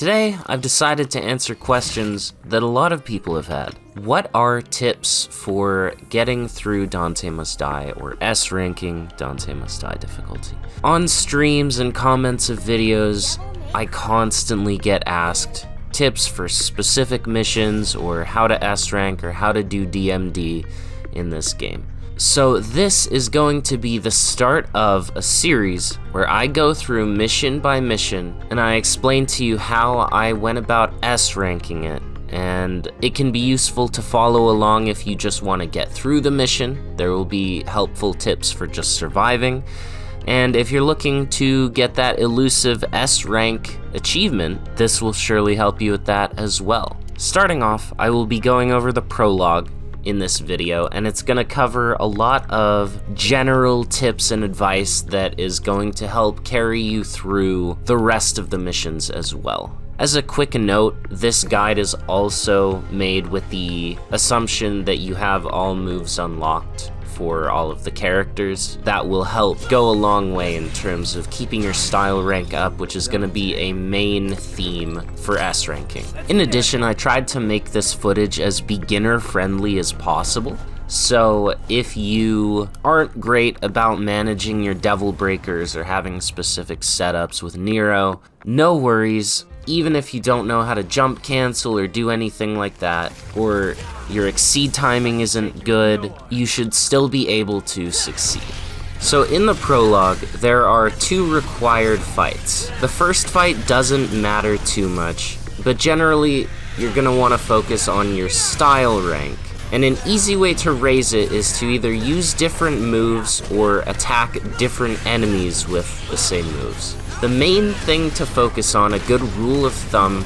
Today, I've decided to answer questions that a lot of people have had. What are tips for getting through Dante Must Die or S ranking Dante Must Die difficulty? On streams and comments of videos, I constantly get asked tips for specific missions or how to S rank or how to do DMD in this game. So this is going to be the start of a series where I go through mission by mission and I explain to you how I went about S ranking it. And it can be useful to follow along if you just want to get through the mission. There will be helpful tips for just surviving. And if you're looking to get that elusive S rank achievement, this will surely help you with that as well. Starting off, I will be going over the prologue in this video, and it's going to cover a lot of general tips and advice that is going to help carry you through the rest of the missions as well. As a quick note, this guide is also made with the assumption that you have all moves unlocked for all of the characters. That will help go a long way in terms of keeping your style rank up, which is going to be a main theme for S ranking. In addition, I tried to make this footage as beginner friendly as possible. So if you aren't great about managing your devil breakers or having specific setups with Nero, no worries. Even if you don't know how to jump cancel or do anything like that, or your exceed timing isn't good, you should still be able to succeed. So in the prologue, there are 2 required fights. The first fight doesn't matter too much, but generally you're gonna wanna focus on your style rank. And an easy way to raise it is to either use different moves or attack different enemies with the same moves. The main thing to focus on, a good rule of thumb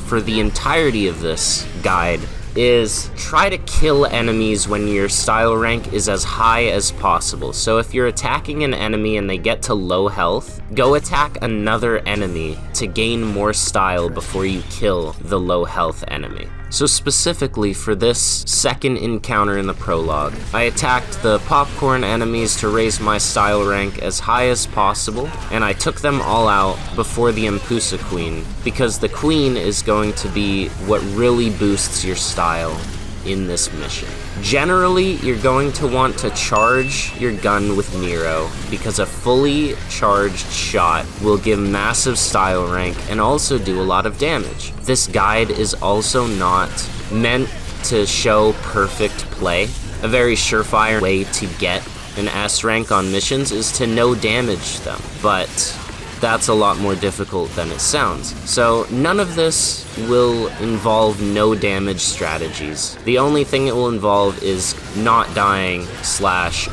for the entirety of this guide, is try to kill enemies when your style rank is as high as possible. So if you're attacking an enemy and they get to low health, go attack another enemy to gain more style before you kill the low health enemy. So specifically for this second encounter in the prologue, I attacked the popcorn enemies to raise my style rank as high as possible, and I took them all out before the Empusa Queen, because the Queen is going to be what really boosts your style in this mission. Generally, you're going to want to charge your gun with Nero, because a fully charged shot will give massive style rank and also do a lot of damage. This guide is also not meant to show perfect play. A very surefire way to get an S rank on missions is to no damage them, but that's a lot more difficult than it sounds. So none of this will involve no damage strategies. The only thing it will involve is not dying /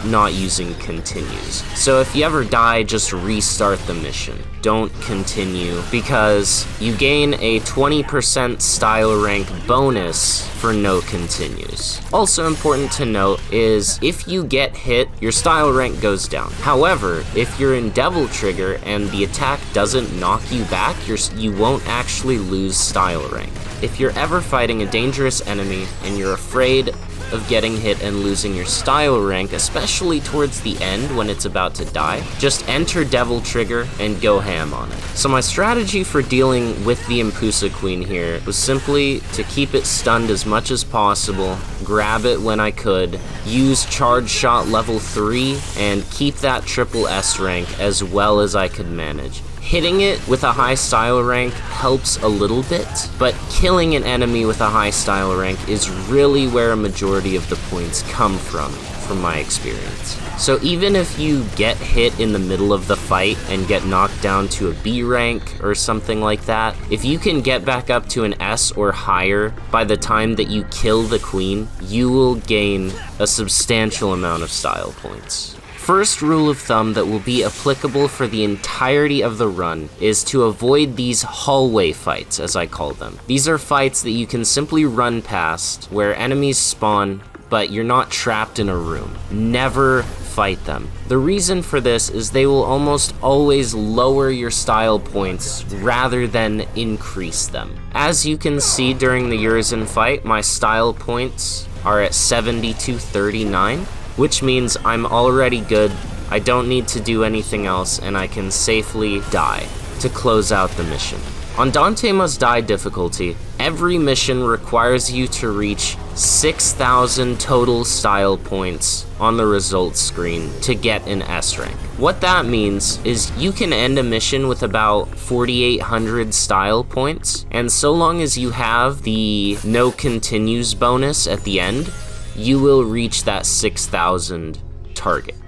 not using continues. So if you ever die, just restart the mission. Don't continue, because you gain a 20% style rank bonus for no continues. Also important to note is if you get hit, your style rank goes down. However, if you're in Devil Trigger and the attack doesn't knock you back, you won't actually lose style rank. If you're ever fighting a dangerous enemy and you're afraid of getting hit and losing your style rank, especially towards the end when it's about to die, just enter Devil Trigger and go ham on it. So my strategy for dealing with the Empusa Queen here was simply to keep it stunned as much as possible, grab it when I could, use Charge Shot level 3, and keep that triple S rank as well as I could manage. Hitting it with a high style rank helps a little bit, but killing an enemy with a high style rank is really where a majority of the points come from my experience. So even if you get hit in the middle of the fight and get knocked down to a B rank or something like that, if you can get back up to an S or higher by the time that you kill the Queen, you will gain a substantial amount of style points. First rule of thumb that will be applicable for the entirety of the run is to avoid these hallway fights, as I call them. These are fights that you can simply run past, where enemies spawn, but you're not trapped in a room. Never fight them. The reason for this is they will almost always lower your style points rather than increase them. As you can see during the Urizen fight, my style points are at 7239. Which means I'm already good, I don't need to do anything else, and I can safely die to close out the mission. On Dante Must Die difficulty, every mission requires you to reach 6,000 total style points on the results screen to get an S rank. What that means is you can end a mission with about 4,800 style points, and so long as you have the no continues bonus at the end, you will reach that 6,000 target.